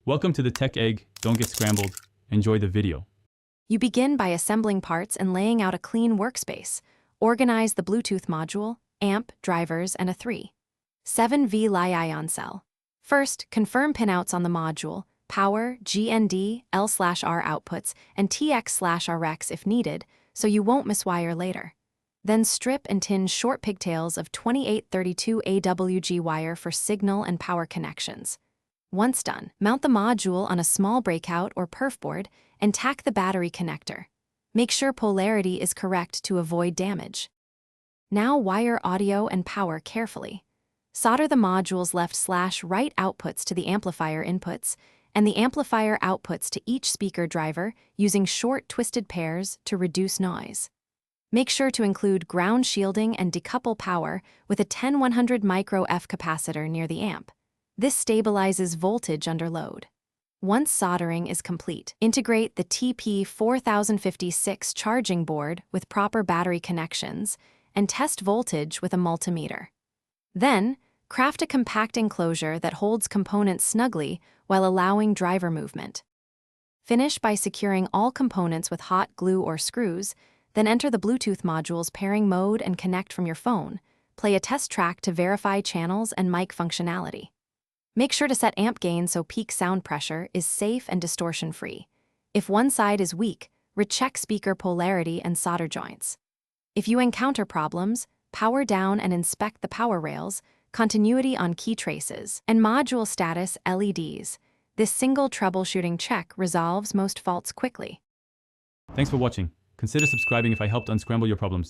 Welcome to the Tech Egg. Don't get scrambled. Enjoy the video. You begin by assembling parts and laying out a clean workspace. Organize the Bluetooth module, amp, drivers, and a 3.7V Li-ion cell. First, confirm pinouts on the module, power, GND, L/R outputs, and TX/RX if needed, so you won't miswire later. Then strip and tinge short pigtails of 2832 AWG wire for signal and power connections. Once done, mount the module on a small breakout or perf board and tack the battery connector. Make sure polarity is correct to avoid damage. Now wire audio and power carefully. Solder the module's left/right outputs to the amplifier inputs and the amplifier outputs to each speaker driver using short twisted pairs to reduce noise. Make sure to include ground shielding and decouple power with a 10100 micro F capacitor near the amp. This stabilizes voltage under load. Once soldering is complete, integrate the TP4056 charging board with proper battery connections and test voltage with a multimeter. Then, craft a compact enclosure that holds components snugly while allowing driver movement. Finish by securing all components with hot glue or screws, then enter the Bluetooth module's pairing mode and connect from your phone. Play a test track to verify channels and mic functionality. Make sure to set amp gain so peak sound pressure is safe and distortion-free. If one side is weak, recheck speaker polarity and solder joints. If you encounter problems, power down and inspect the power rails, continuity on key traces, and module status LEDs. This single troubleshooting check resolves most faults quickly. Thanks for watching. Consider subscribing if I helped unscramble your problems.